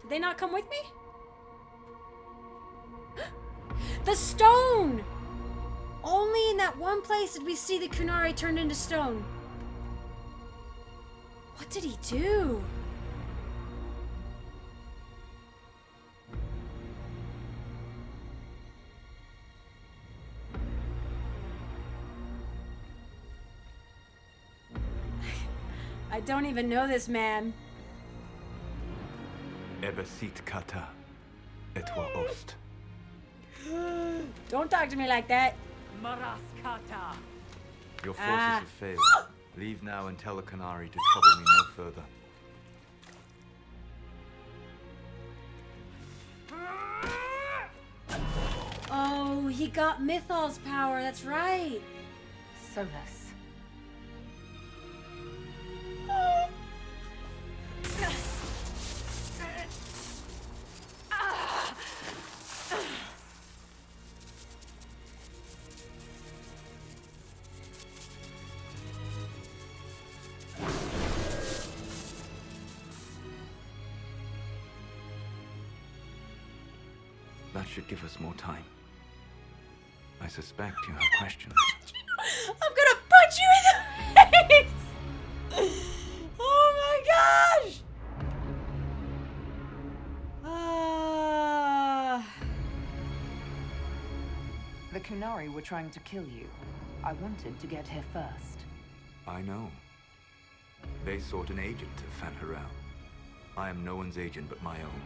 Did they not come with me? The stone! Only in that one place did we see the Qunari turned into stone. What did he do? I don't even know this man. Ebesit kata, etwa ost. Don't talk to me like that. Maraskata. Your forces have failed. Leave now and tell the Qunari to trouble me no further. Oh, he got Mythal's power, that's right. Solas. That should give us more time. I suspect you have questions. I'm gonna punch you in the face! Oh my gosh! The Qunari were trying to kill you. I wanted to get here first. I know. They sought an agent of Fan Harel. I am no one's agent but my own.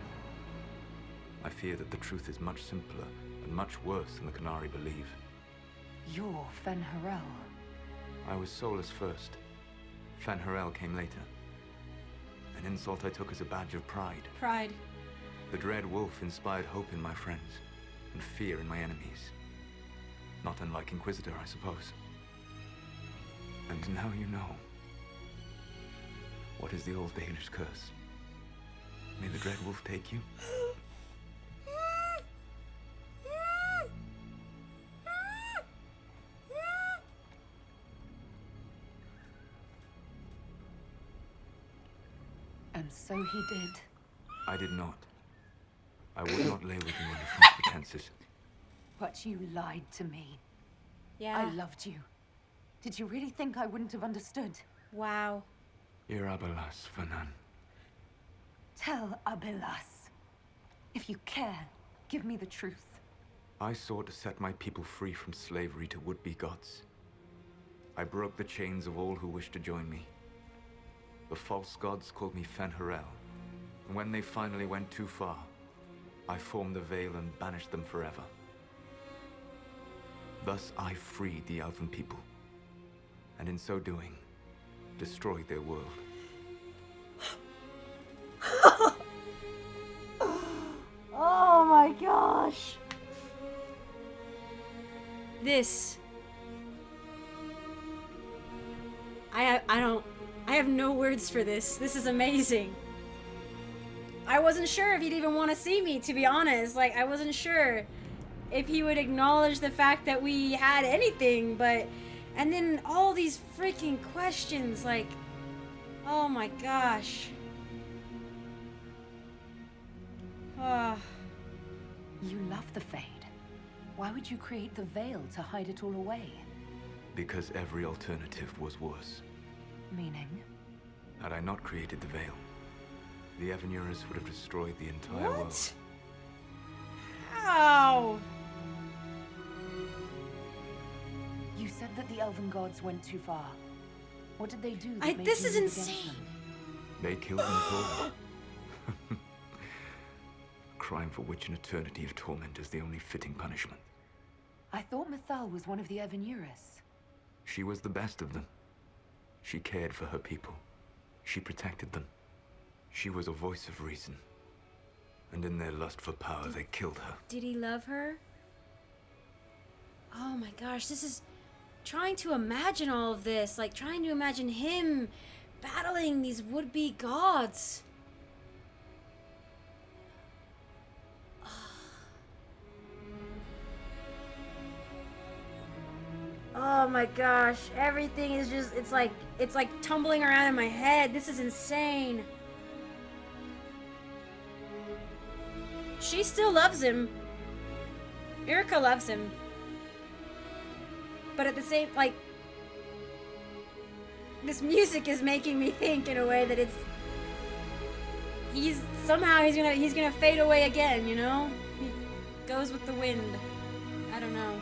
I fear that the truth is much simpler and much worse than the Qunari believe. You're Fan Harel. I was Solas first. Fan Harel came later. An insult I took as a badge of pride. Pride. The Dread Wolf inspired hope in my friends, and fear in my enemies. Not unlike Inquisitor, I suppose. And now you know. What is the old Danish curse? May the Dread Wolf take you? And so he did. I did not. I would not lay with you under false pretenses. But you lied to me. Yeah. I loved you. Did you really think I wouldn't have understood? Wow. Irabelas, Fanan. Tell Abelas. If you care, give me the truth. I sought to set my people free from slavery to would-be gods. I broke the chains of all who wished to join me. The false gods called me Fan Harel, and when they finally went too far, I formed the Veil and banished them forever. Thus I freed the elven people, and in so doing, destroyed their world. Oh my gosh. This. I have no words for this. This is amazing. I wasn't sure if he'd even want to see me, to be honest. Like, I wasn't sure if he would acknowledge the fact that we had anything, but... And then all these freaking questions, like... Oh my gosh. You love the Fade. Why would you create the Veil to hide it all away? Because every alternative was worse. Meaning? Had I not created the Veil, the Evenuras would have destroyed the entire world. What? How? You said that the elven gods went too far. What did they do that made This you is move against insane. them? They killed them all. Crime for which an eternity of torment is the only fitting punishment. I thought Mythal was one of the Evenuras. She was the best of them. She cared for her people. She protected them. She was a voice of reason. And in their lust for power, they killed her. Did he love her? Oh my gosh, this is... Trying to imagine all of this. Like, trying to imagine him battling these would-be gods. Oh my gosh, everything is just, it's like tumbling around in my head. This is insane. she still loves him. Erica loves him. But at the same, like, this music is making me think in a way that he's gonna fade away again, you know? He goes with the wind. I don't know.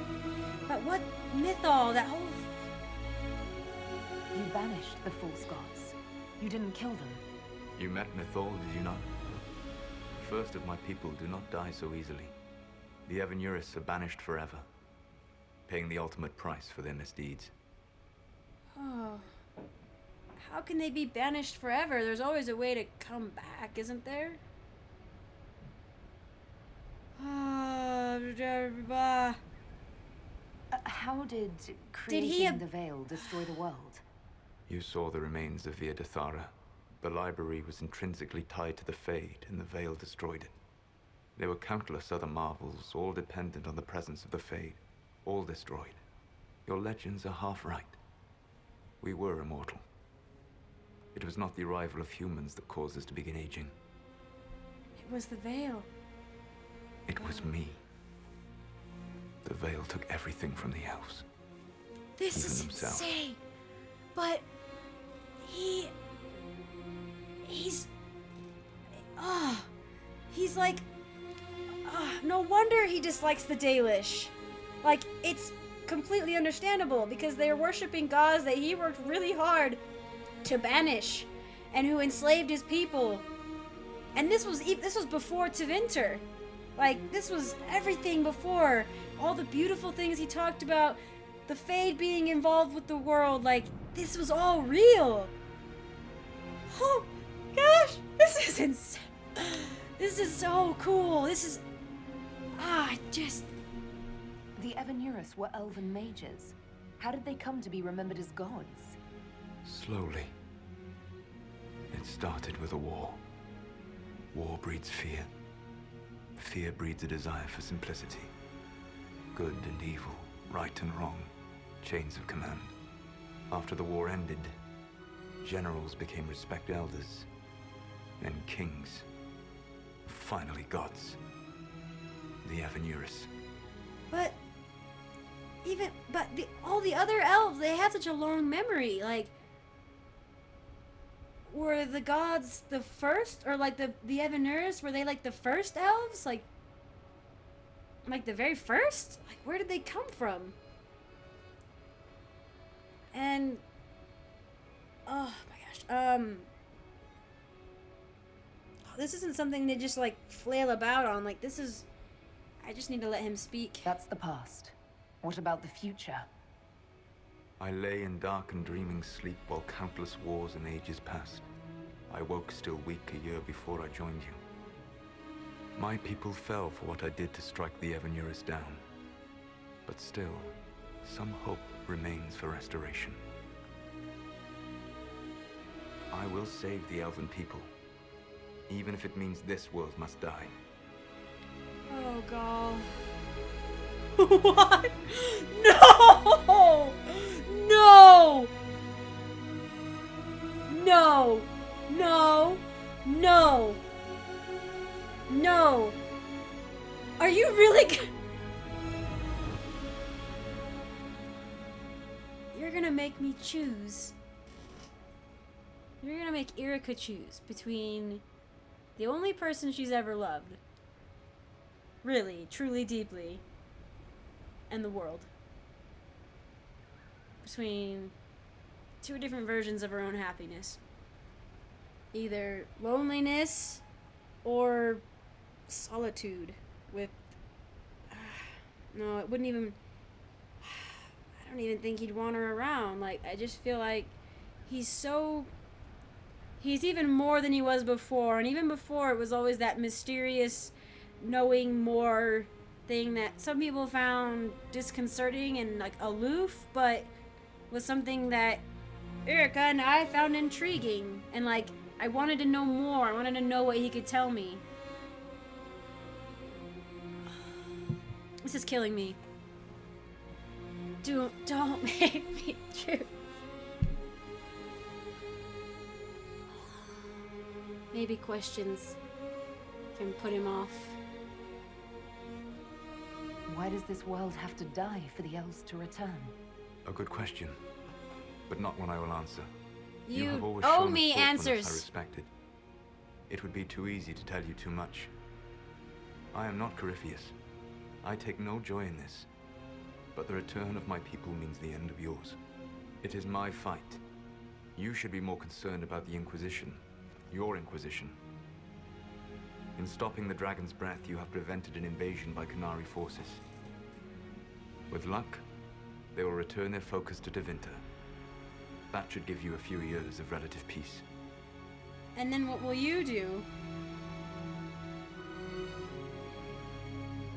But what mythol, that whole... You banished the false gods. You didn't kill them. You met Mythol, did you not? The first of my people do not die so easily. The Evenuris are banished forever, paying the ultimate price for their misdeeds. Oh. How can they be banished forever? There's always a way to come back, isn't there? How did creating the veil destroy the world? You saw the remains of Via Dathara. The library was intrinsically tied to the Fade, and the veil destroyed it. There were countless other marvels, all dependent on the presence of the Fade, all destroyed. Your legends are half right. We were immortal. It was not the arrival of humans that caused us to begin aging. It was the veil. It was me. The veil took everything from the elves. This Even is themselves. insane. But he's like, no wonder he dislikes the Dalish. Like, it's completely understandable because they are worshiping gods that he worked really hard to banish and who enslaved his people. And this was before Tevinter. Like, this was everything before. All the beautiful things he talked about, the Fade being involved with the world, like, this was all real. Oh, gosh, this is insane. This is so cool. This is, The Evenuris were elven mages. How did they come to be remembered as gods? Slowly. It started with a war. War breeds fear. Fear breeds a desire for simplicity. Good and evil, right and wrong, chains of command. After the war ended, generals became respect elders, then kings, finally gods. The Evenuris. But all the other elves, they have such a long memory. Like, were the gods the first, or like the Evenuris, were they like the first elves? Like the very first? Like, where did they come from? And oh my gosh, this isn't something to just like flail about on. Like, this is, I just need to let him speak. That's the past. What about the future? I lay in dark and dreaming sleep while countless wars and ages passed. I woke still weak a year before I joined you. My people fell for what I did to strike the Evenuris down. But still, some hope remains for restoration. I will save the elven people, even if it means this world must die. Oh god. What? No! No! No! No! No! No! Are you really You're gonna make me choose. You're gonna make Erica choose between the only person she's ever loved, really, truly, deeply, and the world. Between two different versions of her own happiness. Either loneliness or solitude with... no, it wouldn't even... I don't even think he'd want her around. Like, I just feel like he's even more than he was before. And even before, it was always that mysterious knowing more thing that some people found disconcerting and like aloof, but was something that Erica and I found intriguing. And like, I wanted to know more. I wanted to know what he could tell me. This is killing me. Don't make me choose. Maybe questions can put him off. Why does this world have to die for the elves to return? A good question, but not one I will answer. You have always owe shown me a thoughtfulness answers. I respected. It would be too easy to tell you too much. I am not Corypheus. I take no joy in this. But the return of my people means the end of yours. It is my fight. You should be more concerned about the Inquisition. Your Inquisition. In stopping the Dragon's Breath, you have prevented an invasion by Qunari forces. With luck, they will return their focus to Tevinter. That should give you a few years of relative peace. And then what will you do?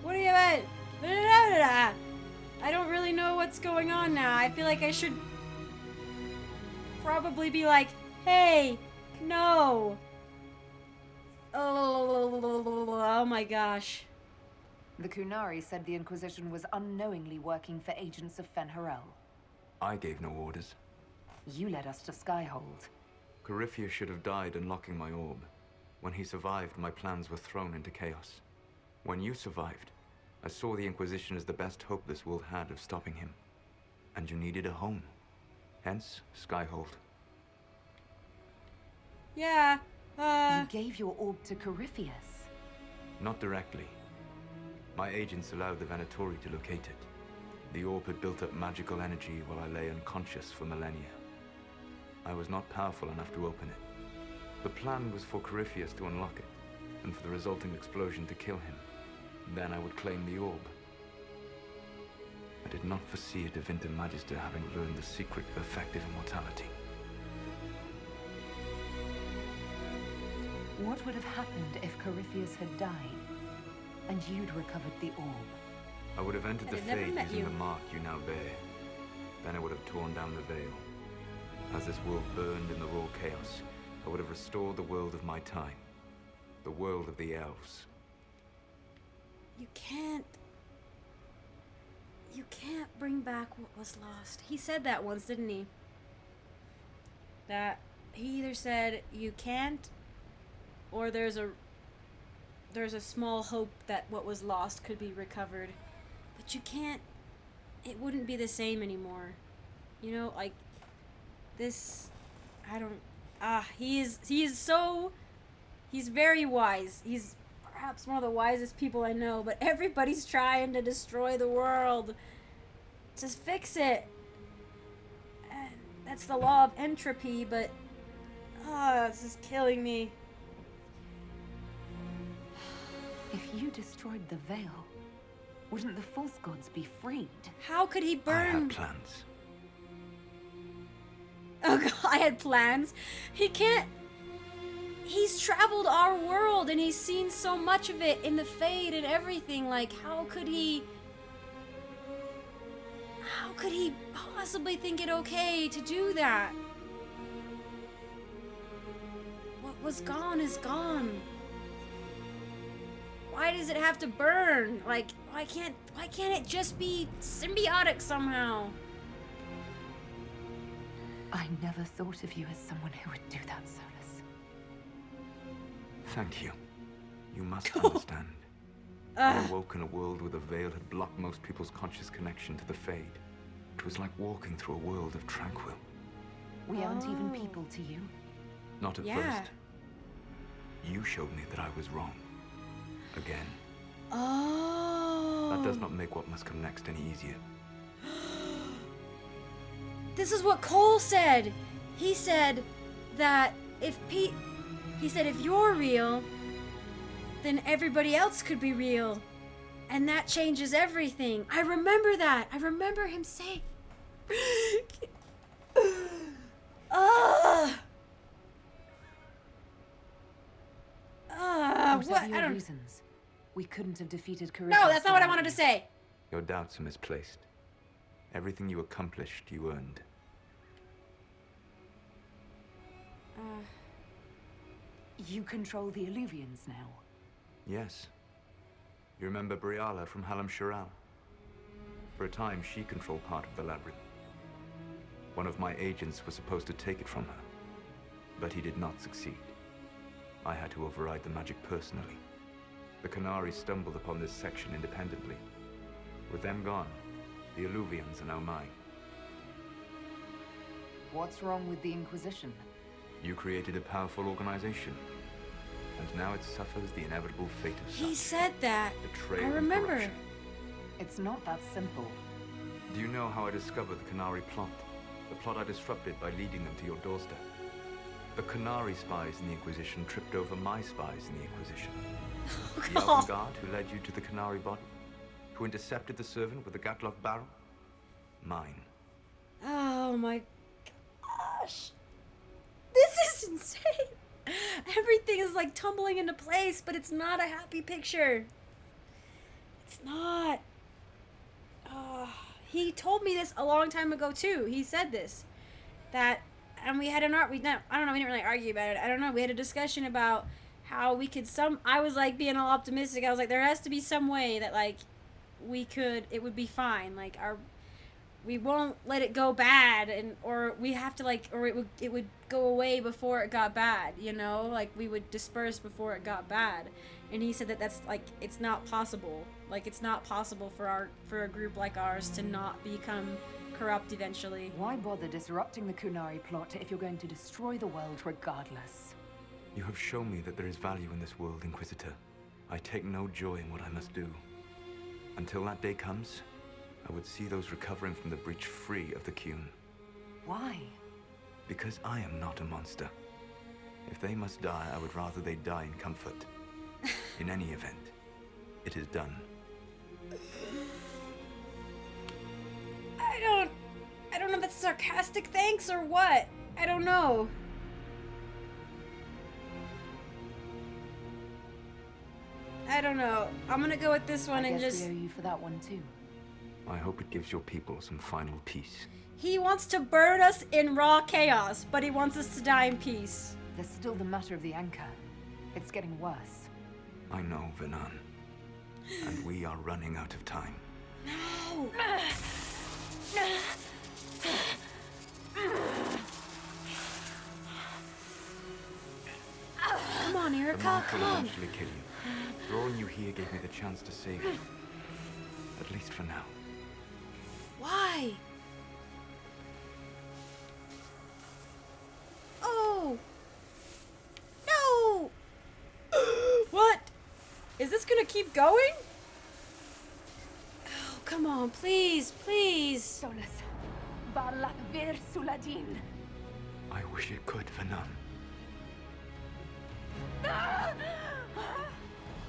What are you at? I don't really know what's going on now. I feel like I should probably be like, hey, no. Oh my gosh. The Qunari said the Inquisition was unknowingly working for agents of Fen'Harel. I gave no orders. You led us to Skyhold. Corypheus should have died unlocking my orb. When he survived, my plans were thrown into chaos. When you survived, I saw the Inquisition as the best hope this world had of stopping him. And you needed a home. Hence, Skyhold. Yeah, You gave your orb to Corypheus. Not directly. My agents allowed the Venatori to locate it. The orb had built up magical energy while I lay unconscious for millennia. I was not powerful enough to open it. The plan was for Corypheus to unlock it, and for the resulting explosion to kill him. Then I would claim the orb. I did not foresee a Tevinter Magister having learned the secret of effective immortality. What would have happened if Corypheus had died, and you'd recovered the orb? I would have entered the I'd never Fade met using you. the mark you now bear. Then I would have torn down the veil. As this world burned in the raw chaos, I would have restored the world of my time. The world of the elves. you can't bring back what was lost. He said that once, didn't he? That he either said you can't, or there's a small hope that what was lost could be recovered. But you can't, it wouldn't be the same anymore. You know, like, this, I don't, he's very wise. He's perhaps one of the wisest people I know, but everybody's trying to destroy the world. Just fix it. And that's the law of entropy, but, this is killing me. If you destroyed the veil, wouldn't the false gods be freed? How could he I burn? had plans. Oh god, I had plans. He can't. He's traveled our world and he's seen so much of it in the Fade and everything. Like, how could he possibly think it okay to do that? What was gone is gone. Why does it have to burn? Like, why can't it just be symbiotic somehow? I never thought of you as someone who would do that, Solas. Thank you. You must understand. I awoke in a world where the veil had blocked most people's conscious connection to the Fade. It was like walking through a world of tranquil. We aren't even Oh. people to you. Not at Yeah. first. You showed me that I was wrong. Again. Oh. That does not make what must come next any easier. This is what Cole said. He said that if if you're real, then everybody else could be real. And that changes everything. I remember that. I remember him saying. What? Whatever I your don't. reasons, we couldn't have defeated Corypheus. No, that's not what I without wanted to you. say. Your doubts are misplaced. Everything you accomplished, you earned. You control the Illuvians now. Yes. You remember Briala from Halam Shiral? For a time, she controlled part of the labyrinth. One of my agents was supposed to take it from her, but he did not succeed. I had to override the magic personally. The Qunari stumbled upon this section independently. With them gone, the Alluvians are now mine. What's wrong with the Inquisition? You created a powerful organization, and now it suffers the inevitable fate of He such. said that. Betrayal I and remember. corruption. It's not that simple. Do you know how I discovered the Qunari plot? The plot I disrupted by leading them to your doorstep. The Qunari spies in the Inquisition tripped over my spies in the Inquisition. The elven guard who led you to the Qunari body? Who intercepted the servant with the gatlock barrel? Mine. Oh my gosh. This is insane. Everything is like tumbling into place, but it's not a happy picture. It's not. He told me this a long time ago too. He said this. And we had we didn't really argue about it. I don't know. We had a discussion about how we could I was like being all optimistic. I was like, there has to be some way that like it would be fine. Like we won't let it go bad, or we have to or it would go away before it got bad, you know? Like we would disperse before it got bad. And he said that that's like, it's not possible. Like it's not possible for a group like ours to not become corrupt eventually. Why bother disrupting the Qunari plot if you're going to destroy the world regardless? You have shown me that there is value in this world, Inquisitor. I take no joy in what I must do. Until that day comes, I would see those recovering from the breach free of the Qun. Why? Because I am not a monster. If they must die, I would rather they die in comfort. In any event, it is done. I don't know if that's sarcastic thanks or what. I don't know. I don't know. I'm gonna go with this one I and guess just... we owe you for that one too. I hope it gives your people some final peace. He wants to burn us in raw chaos, but he wants us to die in peace. There's still the matter of the anchor. It's getting worse. I know, Venan. And we are running out of time. No! Come on, The Erica, mark come will on. eventually kill you. Drawing you here gave me the chance to save you. At least for now. Why? Oh! No! What? Is this gonna keep going? Oh, come on, please, please. Solas. Valak vir Suladin. I wish it could, Venan.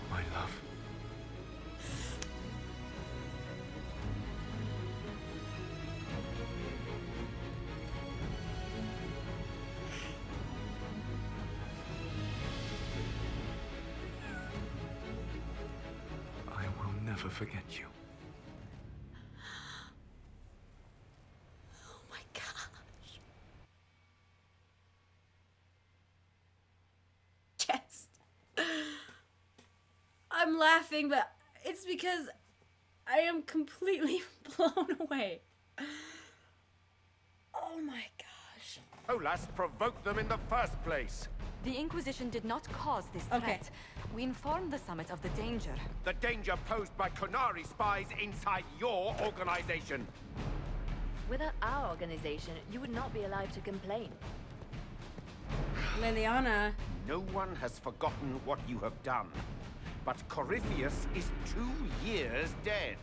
My love. I will never forget you. Oh my gosh. Just. I'm laughing, but it's because I am completely blown away. Oh my gosh. Solas provoked them in the first place. The Inquisition did not cause this Okay. threat. We informed the Summit of the danger. The danger posed by Qunari spies inside your organization. Without our organization, you would not be alive to complain. Liliana. No one has forgotten what you have done. But Corypheus is 2 years dead.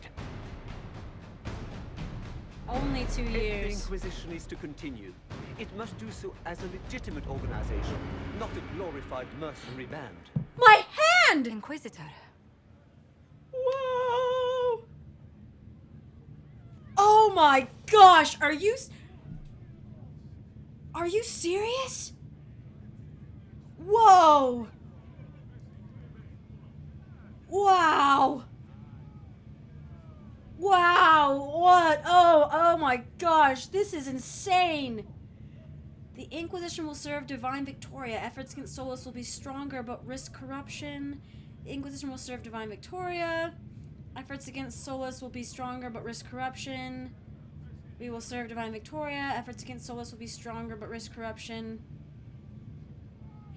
Only 2 If the years. Inquisition is to continue, it must do so as a legitimate organization, not a glorified mercenary band. My hand! Inquisitor. Whoa! Oh my gosh! Are you serious? Whoa! Wow! Wow! What? Oh my gosh! This is insane! The Inquisition will serve Divine Victoria. Efforts against Solas will be stronger but risk corruption. The Inquisition will serve Divine Victoria. Efforts against Solas will be stronger but risk corruption. We will serve Divine Victoria. Efforts against Solas will be stronger but risk corruption.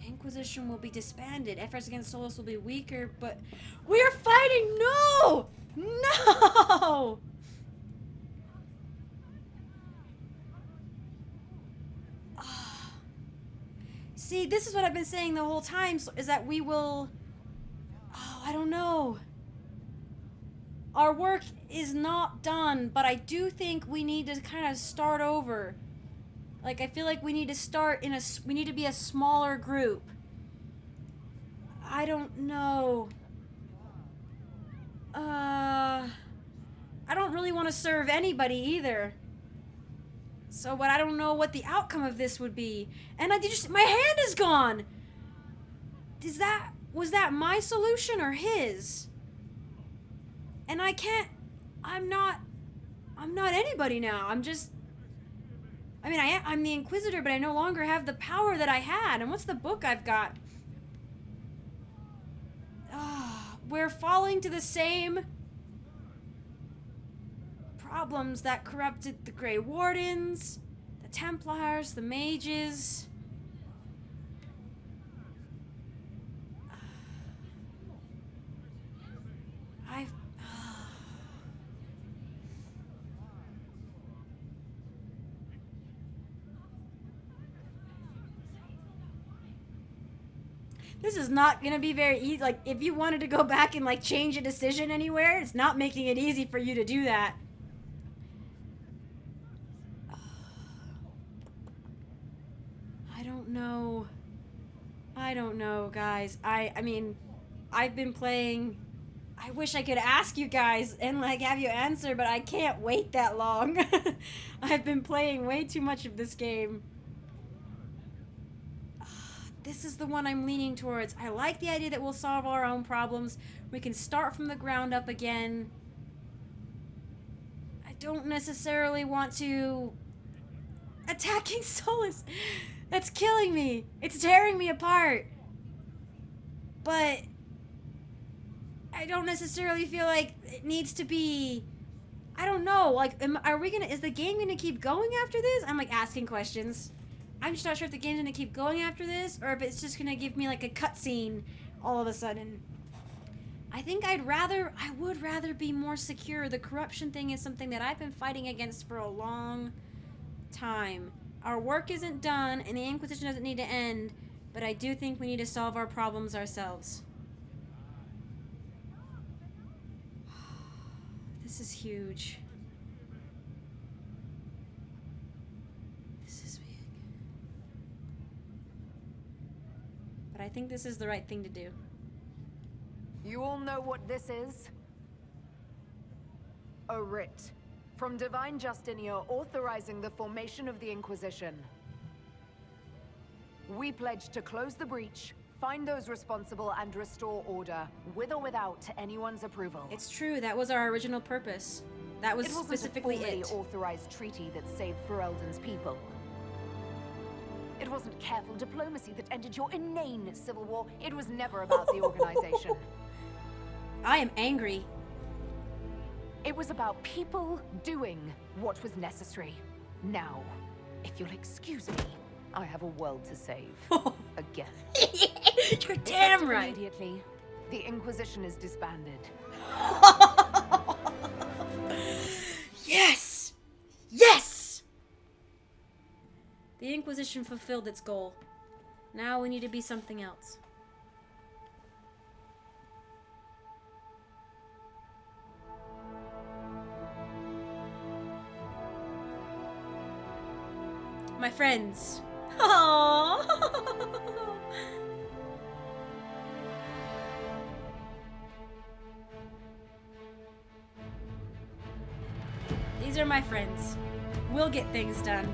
Inquisition will be disbanded. Efforts against Solas will be weaker, but... We're fighting! No! No! See, this is what I've been saying the whole time, is that we will... Oh, I don't know. Our work is not done, but I do think we need to kind of start over. Like, I feel like we need to start in we need to be a smaller group. I don't know. I don't really want to serve anybody either. So, but I don't know what the outcome of this would be. And my hand is gone! Was that my solution or his? And I'm not anybody now. I'm the Inquisitor, but I no longer have the power that I had. And what's the book I've got? We're falling to the same problems that corrupted the Grey Wardens, the Templars, the Mages. This is not gonna be very easy. Like, if you wanted to go back and, like, change a decision anywhere, it's not making it easy for you to do that. I don't know, guys. I mean, I've been playing... I wish I could ask you guys and, like, have you answer, but I can't wait that long. I've been playing way too much of this game. This is the one I'm leaning towards. I like the idea that we'll solve our own problems. We can start from the ground up again. I don't necessarily want to... Attacking Solas! That's killing me! It's tearing me apart! But... I don't necessarily feel like it needs to be... I don't know, like, is the game gonna keep going after this? I'm, like, asking questions. I'm just not sure if the game's gonna keep going after this, or if it's just gonna give me, like, a cutscene all of a sudden. I think I would rather be more secure. The corruption thing is something that I've been fighting against for a long time. Our work isn't done, and the Inquisition doesn't need to end, but I do think we need to solve our problems ourselves. This is huge. This is big. But I think this is the right thing to do. You all know what this is? A writ from Divine Justinia authorizing the formation of the Inquisition. We pledge to close the breach, find those responsible, and restore order, with or without anyone's approval. It's true, that was our original purpose. That was specifically it. It wasn't a formally authorized treaty that saved Ferelden's people. It wasn't careful diplomacy that ended your inane civil war. It was never about the organization. I am angry. It was about people doing what was necessary. Now, if you'll excuse me, I have a world to save. Again. You're damn right. Immediately, the Inquisition is disbanded. Yes! Yes! The Inquisition fulfilled its goal. Now we need to be something else. My friends. Aww. These are my friends. We'll get things done.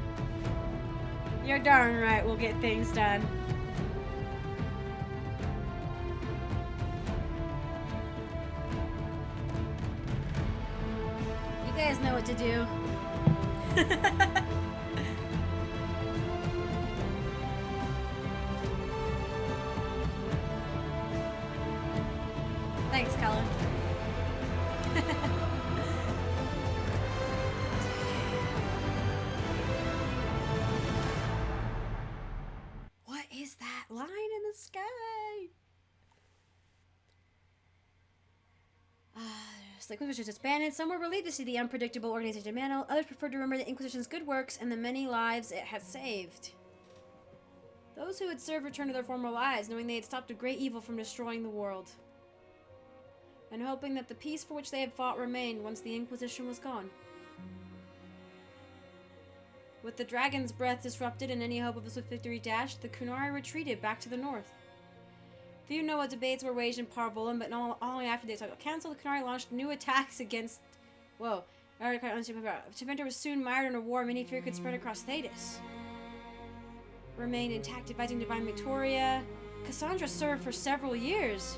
You're darn right we'll get things done. You guys know what to do. Thanks, Cullen. What is that line in the sky? The Inquisition is disbanded. Some were relieved to see the unpredictable organization dismantle. Others preferred to remember the Inquisition's good works and the many lives it had saved. Those who had served returned to their former lives, knowing they had stopped a great evil from destroying the world, and hoping that the peace for which they had fought remained once the Inquisition was gone. With the dragon's breath disrupted and any hope of a swift victory dashed, the Qunari retreated back to the north. Few know what debates were waged in Parvolan, but not long after the council, the Qunari launched new attacks against... Whoa. Tevinter was soon mired in a war many feared could spread across Thedas. Remained intact, advising Divine Victoria. Cassandra served for several years.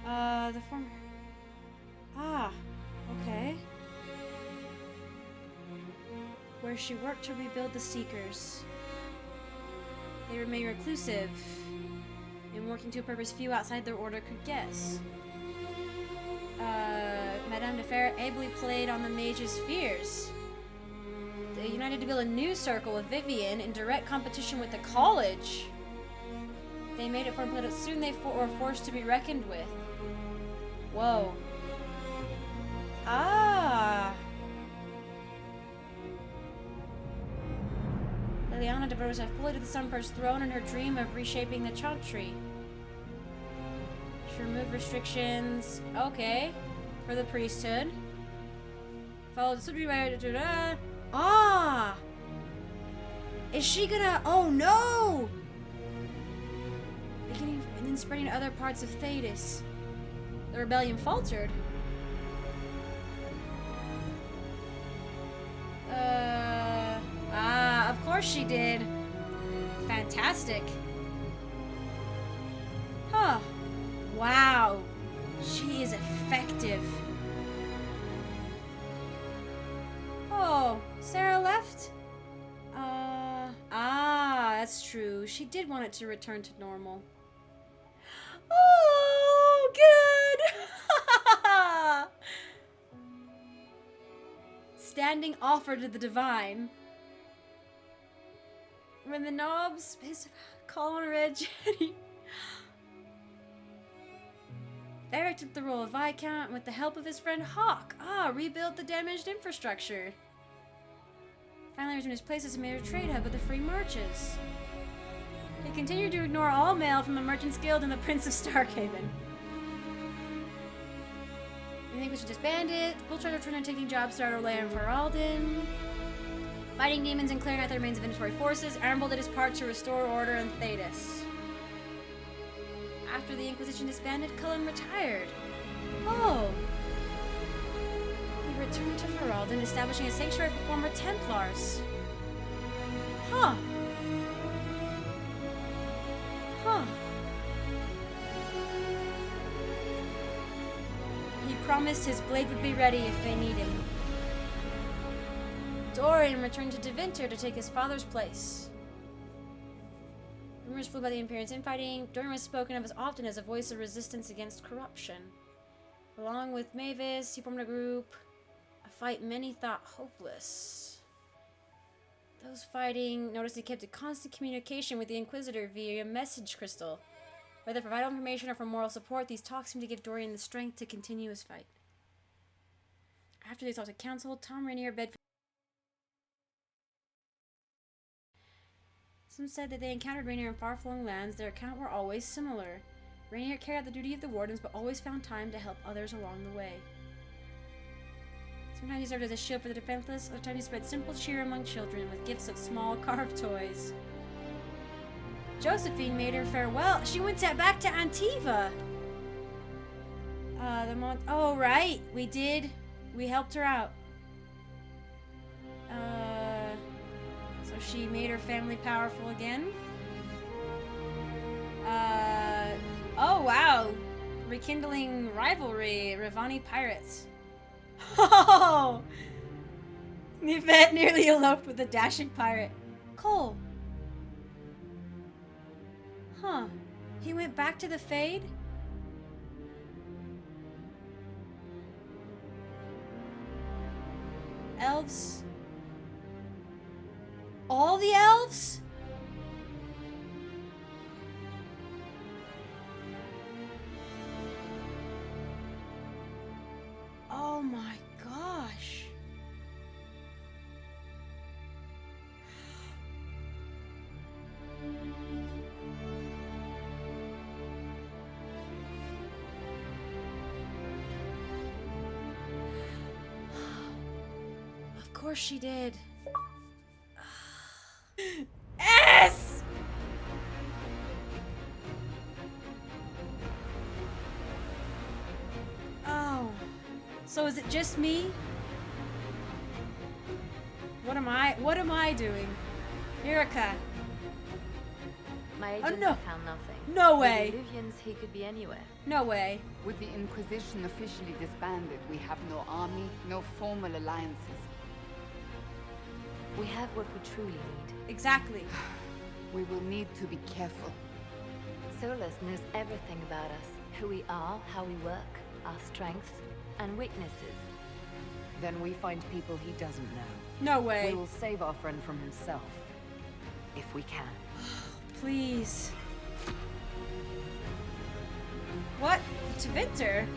The former... Ah, okay. Where she worked to rebuild the Seekers. They remain reclusive, and working to a purpose few outside their order could guess. Madame de Fer ably played on the mage's fears. They united to build a new circle with Vivian in direct competition with the college. They made it for that soon they were forced to be reckoned with. Whoa. Ah. Liliana devoted herself fully to the Sunper's throne and her dream of reshaping the Chantry. She removed restrictions. Okay. For the priesthood. Followed the Ah! Is she gonna... Oh no! Beginning and then spreading to other parts of Thedas. The rebellion faltered. Of course she did. Fantastic. Huh. Wow. She is effective. Oh, Sarah left? That's true. She did want it to return to normal. Oh, good! Standing offer to the divine. When the knobs call on Red Jetty. Varric took the role of Viscount with the help of his friend Hawk. Rebuilt the damaged infrastructure. Finally returned his place as a major trade hub with the free marches. He continued to ignore all mail from the Merchants Guild and the Prince of Starkhaven. I think we should disband it. Bull tried to return and taking jobs to Arlea and Feralden. Fighting demons and clearing out the remains of inventory forces, Arambol did his part to restore order in Thedas. After the Inquisition disbanded, Cullen retired. Oh! He returned to Feralden, establishing a sanctuary for former Templars. Huh. Huh. He promised his blade would be ready if they need him. Dorian returned to Tevinter to take his father's place. Rumors flew by the Imperium's infighting. Dorian was spoken of as often as a voice of resistance against corruption. Along with Mavis, he formed a group, a fight many thought hopeless. Those fighting noticed he kept a constant communication with the Inquisitor via a message crystal. Whether for vital information or for moral support, these talks seemed to give Dorian the strength to continue his fight. After they talked to council, Tom Rainier begged. Some said that they encountered Rainier in far-flung lands. Their account were always similar. Rainier carried out the duty of the wardens, but always found time to help others along the way. Sometimes he served as a shield for the defenseless, other times he spread simple cheer among children with gifts of small carved toys. Josephine made her farewell. She went back to Antiva. Oh, right. We did. We helped her out. So she made her family powerful again. Oh, wow. Rekindling rivalry. Ravani pirates. Oh! Yvette nearly eloped with a dashing pirate. Cole. Huh. He went back to the Fade? Elves? All the elves? course she did. S! Oh. So is it just me? What am I doing? Erica. My agents no. have found nothing. No With way. the Illuvians, he could be anywhere. No way. With the Inquisition officially disbanded, we have no army, no formal alliances. We have what we truly need. Exactly. We will need to be careful. Solas knows everything about us. Who we are, how we work, our strengths and weaknesses. Then we find people he doesn't know. No way. We will save our friend from himself. If we can. Please. What? To Winter?